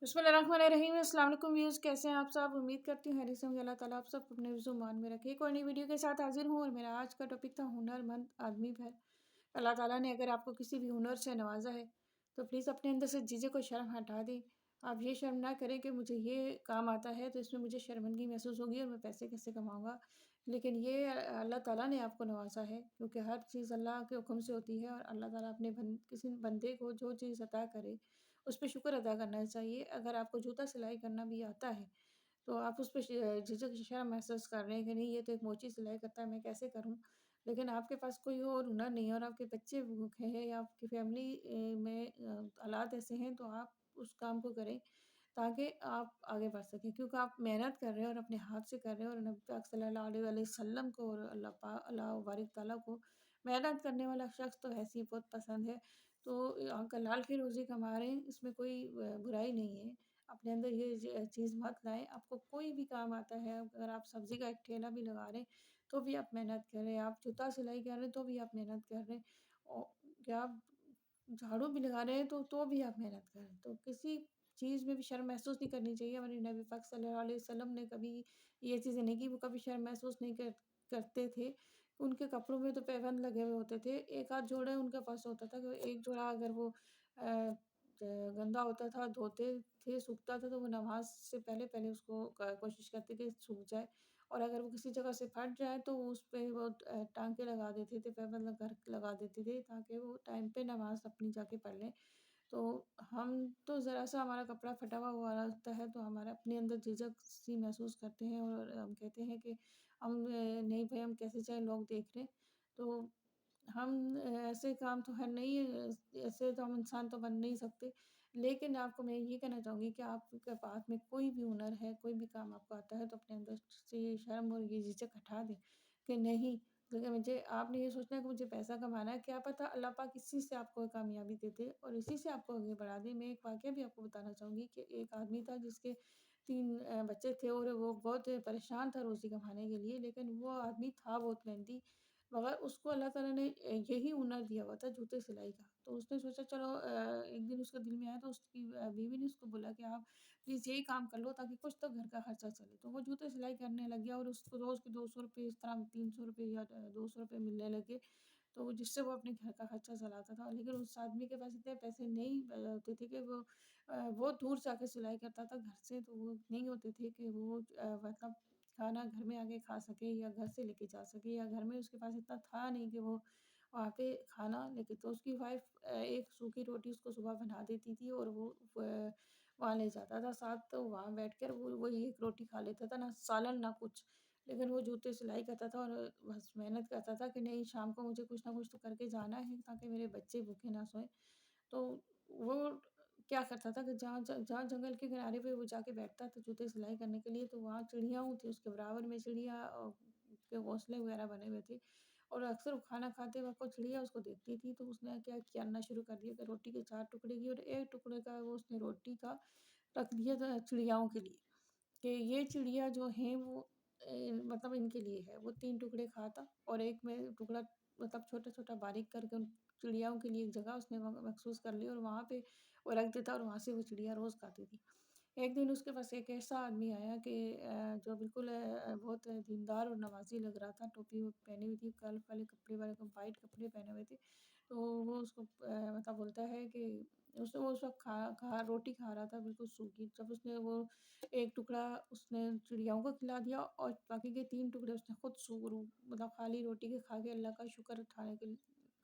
बिस्मिल्लाहिर्रहमानिर्रहीम। अस्सलाम वालेकुम व्यूज़, कैसे हैं आप सब? उम्मीद करती हूँ खैरियत से होंगे। अल्लाह ताला आप सब अपने ज़ुबान में रखे। एक और नई वीडियो के साथ हाजिर हूँ और मेरा आज का टॉपिक था हुनरमंद आदमी पर। अल्लाह ताला ने अगर आपको किसी भी हुनर से नवाजा है तो प्लीज़ अपने अंदर से झिझक और शर्म हटा दें। आप ये शर्म ना करें कि मुझे ये काम आता है तो इसमें मुझे शर्मिंदगी महसूस होगी और मैं पैसे कैसे कमाऊँगा। लेकिन ये अल्लाह ताला ने आपको नवाजा है, क्योंकि हर चीज़ अल्लाह के हुक्म से होती है और अल्लाह ताला अपने किसी बंदे को जो चीज़ अता करे उस पे शुक्र अदा करना चाहिए। अगर आपको जूता सिलाई करना भी आता है तो आप उस पे झिझक शर्म महसूस कर रहे हैं कि नहीं, ये तो एक मोची सिलाई करता है, मैं कैसे करूँ? लेकिन आपके पास कोई और हुनर नहीं है और आपके बच्चे भूखे हैं या आपकी फैमिली में हालात ऐसे हैं, तो आप उस काम को करें ताकि आप आगे बढ़ सकें, क्योंकि आप मेहनत कर रहे हैं और अपने हाथ से कर रहे हैं और नबी पाक सल्लल्लाहु अलैहि वसल्लम को और अल्लाह बारिक ताला को मेहनत करने वाला शख्स तो ऐसे ही बहुत पसंद है। तो आपका लाल की रोज़ी कमा रहे हैं, इसमें कोई बुराई नहीं है। अपने अंदर ये चीज़ मत लाएँ। आपको कोई भी काम आता है, अगर आप सब्ज़ी का एक ठेला भी लगा रहे हैं, तो भी आप मेहनत कर रहे हैं। आप जूता सिलाई कर रहे हैं, तो भी आप मेहनत कर रहे हैं। औ क्या आप झाड़ू भी लगा रहे हैं, तो भी आप मेहनत कर रहे हैं। तो किसी चीज़ में भी शर्म महसूस नहीं करनी चाहिए। हमारे नबी पाक सल्लल्लाहु अलैहि वसल्लम ने कभी ये चीज़ें नहीं की, वो कभी शर्म महसूस नहीं करते थे। उनके कपड़ों में तो पैबंद लगे हुए होते थे। एक आध जोड़ा उनके पास होता था कि एक जोड़ा अगर वो अ, गंदा होता था, धोते थे, सूखता था, तो वो नमाज़ से पहले उसको क कोशिश करते कि सूख जाए। और अगर वो किसी जगह से फट जाए तो उस पे वो टाँके लगा देते थे, पैबंद लगा देते थे ताकि वो टाइम पे नमाज़ अपनी जाके पढ़ लें। तो हम तो ज़रा-सा हमारा कपड़ा फटा हुआ रहता है तो हमारे अपने अंदर झिझक-सी महसूस करते हैं और हम कहते हैं कि हम नहीं भई, हम कैसे जाएँ, लोग देख रहे हैं। तो हम ऐसे काम तो है नहीं, ऐसे तो हम इंसान तो बन नहीं सकते। लेकिन आपको मैं ये कहना चाहूँगी कि आपके पास में कोई भी हुनर है, कोई भी काम आपको आता है तो अपने अंदर से ये शर्म और ये झिझक हटा दें कि नहीं, देखिए मुझे आपने ये सोचना है कि मुझे पैसा कमाना है, क्या पता अल्लाह पाक इसी से आपको कामयाबी दे दे और इसी से आपको आगे बढ़ा दे। मैं एक वाक़या भी आपको बताना चाहूँगी कि एक आदमी था जिसके 3 बच्चे थे और वो बहुत परेशान था रोज़ी कमाने के लिए, लेकिन वो आदमी था बहुत मेहनती, मगर उसको अल्लाह ताला ने यही हुनर दिया हुआ था जूते सिलाई का। तो उसने सोचा चलो एक दिन उसके दिल में आया तो उसकी बीवी ने उसको बोला कि आप प्लीज़ यही काम कर लो ताकि कुछ तो घर का खर्चा चले। तो वो जूते सिलाई करने लग गया और उसको रोज़ के ₹200 इस तरह ₹300 या ₹200 मिलने लगे। तो वो जिससे वो अपने घर का खर्चा चलाता था। लेकिन उस आदमी के पास इतने पैसे नहीं होते थे कि वो बहुत दूर जाके सिलाई करता था घर से, तो वो नहीं होते थे कि वो मतलब खाना घर में आके खा सके या घर से लेके जा सके, या घर में उसके पास इतना था नहीं कि वो वहाँ पे खाना लेके, तो उसकी वाइफ़ एक सूखी रोटी उसको सुबह बना देती थी और वो वहाँ ले जाता था साथ, तो वहाँ बैठकर वो वही एक रोटी खा लेता था, ना सालन ना कुछ। लेकिन वो जूते सिलाई करता था और बस मेहनत करता था कि नहीं, शाम को मुझे कुछ ना कुछ तो करके जाना है ताकि मेरे बच्चे भूखे ना सोएँ। तो वो क्या करता था कि जहाँ जंगल के किनारे पे वो जाके बैठता था जूते सिलाई करने के लिए, तो वहाँ चिड़िया होती, उसके बराबर में चिड़िया के घोंसले वगैरह बने हुए थे और अक्सर वो खाना खाते वक़्त वो चिड़िया उसको देखती थी, तो उसने क्या करना शुरू कर दिया कि रोटी के 4 टुकड़े किए और 1 टुकड़े का वो उसने रोटी का रख दिया था चिड़ियाओं के लिए, कि ये चिड़िया जो हैं वो मतलब इनके लिए है। वो 3 टुकड़े खाता और एक में टुकड़ा मतलब छोटा-छोटा बारीक करके उन चिड़ियाओं के लिए एक जगह उसने मखसूस कर ली और वहाँ पे वो रख देता और वहाँ से वो चिड़िया रोज़ खाती थी। एक दिन उसके पास एक ऐसा आदमी आया कि जो बिल्कुल बहुत दीनदार और नवाज़ी लग रहा था, टोपी वो पहनी हुई थी, कर्ल वाले कपड़े वाले वाइट कपड़े पहने हुए थे। तो वो उसको मतलब बोलता है कि वो उस वक़्त खा रोटी खा रहा था बिल्कुल सूखी। जब उसने वो एक टुकड़ा उसने चिड़ियाओं को खिला दिया और बाकी के 3 टुकड़े उसने खुद मतलब खाली रोटी के खा के अल्लाह का शुक्र उठाने के लिए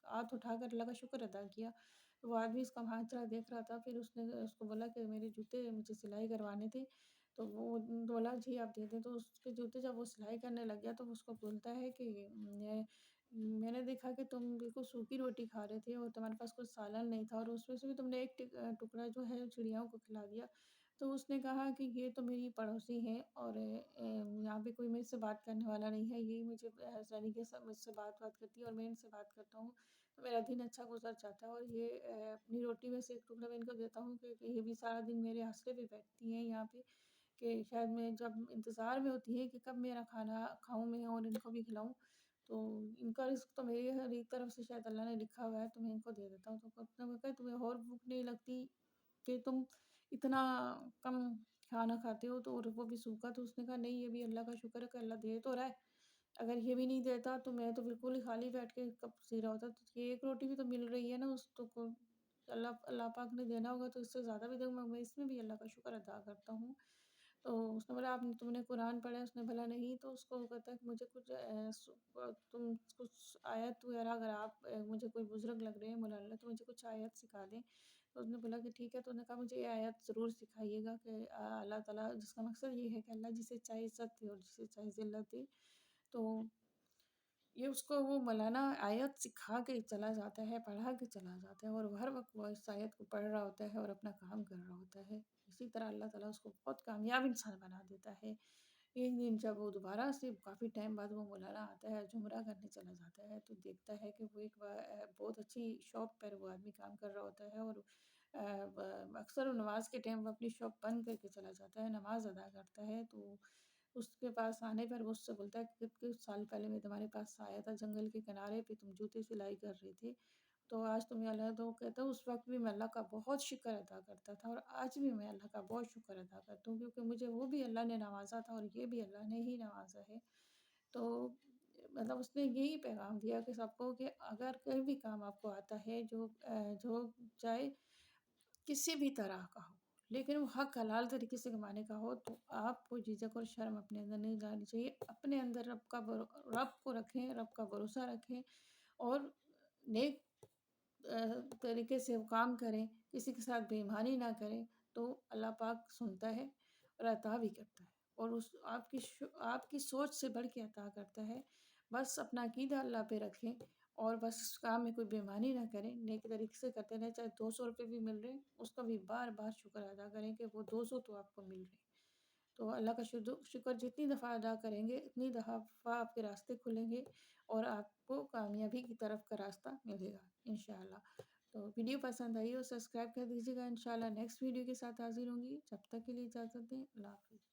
हाथ उठाकर अल्लाह का शुक्र अदा किया। तो वो आदमी इसका भांचड़ा देख रहा था, फिर उसने उसको बोला कि मेरे जूते मुझे सिलाई करवाने थे। तो वो बोला जी आप दे दें, तो उसके जूते जब वो सिलाई करने लग गया तो वो उसको बोलता है कि मैंने देखा कि तुम बिल्कुल सूखी रोटी खा रहे थे और तुम्हारे पास कुछ सालन नहीं था और उसमें से भी तुमने एक टुकड़ा जो है चिड़ियाओं को खिला दिया। तो उसने कहा कि ये तो मेरी पड़ोसी हैं और यहाँ पे कोई मेरे से बात करने वाला नहीं है, यही मुझे तरीके से मुझसे बात करती है और मैं इनसे बात करता हूँ तो मेरा दिन अच्छा गुजर जाता है और ये अपनी रोटी में से एक टुकड़ा मैं इनको देता हूँ कि ये भी सारा दिन मेरे आसरे पे बैठती हैं यहाँ पे, कि शायद मैं जब इंतज़ार में होती है कि कब मेरा खाना खाऊँ मैं और इनको भी खिलाऊँ। तो इनका रिज़्क तो मेरी हर एक तरफ से शायद अल्लाह ने लिखा हुआ है, तो मैं इनको दे देता हूँ। तो कहता है तुम्हें और भूख नहीं लगती कि तुम اتنا کم کھانا کھاتے ہو تو، اور وہ بھی سوکھا، تو اس نے کہا نہیں، یہ بھی اللہ کا شکر ہے کہ اللہ دے تو رہا ہے، اگر یہ بھی نہیں دیتا تو میں تو بالکل ہی خالی بیٹھ کے کب سی رہا ہوتا، تو یہ ایک روٹی بھی تو مل رہی ہے نا اس تو کو، اللہ اللہ پاک نے دینا ہوگا تو اس سے زیادہ بھی دوں گا، میں اس میں بھی اللہ کا شکر ادا کرتا ہوں۔ تو اس نے بولا آپ نے، تم نے قرآن پڑھا ہے؟ اس نے بولا نہیں، تو اس کو کہتا ہے کہ مجھے کچھ تم کچھ آیت وغیرہ، اگر آپ مجھے کوئی بزرگ لگ رہے ہیں مولانا، تو مجھے کچھ آیت سکھا دیں۔ تو اس نے بولا کہ ٹھیک ہے، تو انہوں نے کہا مجھے یہ آیت ضرور سکھائیے گا کہ اللہ تعالیٰ، جس کا مقصد یہ ہے کہ اللہ جسے چاہے عزت دے اور جسے چاہے ذلت دے، تو یہ اس کو وہ مولانا آیت سکھا کے چلا جاتا ہے، پڑھا کے چلا جاتا ہے، اور ہر وقت وہ اس آیت کو پڑھ رہا ہوتا ہے اور اپنا کام کر رہا ہوتا ہے۔ اسی طرح اللہ تعالیٰ اس کو بہت کامیاب انسان بنا دیتا ہے۔ ایک دن جب وہ دوبارہ سے کافی ٹائم بعد وہ مولانا آتا ہے، جمرہ کرنے چلا جاتا ہے، تو دیکھتا ہے کہ وہ ایک بہت اچھی شاپ پر وہ آدمی کام کر رہا ہوتا ہے، اور اکثر وہ نماز کے ٹائم وہ اپنی شاپ بند کر کے چلا جاتا ہے، نماز ادا کرتا ہے، تو اس کے پاس آنے پر وہ اس سے بولتا ہے کہ کچھ سال پہلے میں تمہارے پاس آیا تھا جنگل کے کنارے پہ، تم جوتے سلائی کر رہے تھے، تو آج تمہیں اللہ، تو کہتا ہوں اس وقت بھی میں اللہ کا بہت شکر ادا کرتا تھا، اور آج بھی میں اللہ کا بہت شکر ادا کرتا ہوں، کیونکہ مجھے وہ بھی اللہ نے نوازا تھا اور یہ بھی اللہ نے ہی نوازا ہے۔ تو مطلب اس نے یہی پیغام دیا کہ سب کو، کہ اگر کوئی بھی کام آپ کو آتا ہے، جو چاہے کسی بھی طرح کا ہو، لیکن وہ حق حلال طریقے سے کمانے کا ہو، تو آپ کو جھجک اور شرم اپنے اندر نہیں لانا چاہیے، اپنے اندر رب کو رکھیں، رب کا بھروسہ رکھیں، اور نیک طریقے سے وہ کام کریں، کسی کے ساتھ بے ایمانی نہ کریں، تو اللہ پاک سنتا ہے اور عطا بھی کرتا ہے، اور آپ کی سوچ سے بڑھ کے عطا کرتا ہے۔ بس اپنا عقیدہ اللہ پہ رکھیں، اور بس اس کام میں کوئی بے ایمانی نہ کریں، نیک طریقے سے کرتے رہیں، چاہے 200 روپے بھی مل رہے ہیں اس کا بھی بار بار شکر ادا کریں کہ وہ 200 تو آپ کو مل رہے ہیں۔ تو اللہ کا شکر جتنی دفعہ ادا کریں گے، اتنی دفعہ آپ کے راستے کھلیں گے، اور آپ کو کامیابی کی طرف کا راستہ ملے گا انشاءاللہ۔ تو ویڈیو پسند آئی ہو سبسکرائب کر دیجیے گا، انشاءاللہ نیکسٹ ویڈیو کے ساتھ حاضر ہوں گی، جب تک کے لیے اجازت دیں، اللہ حافظ۔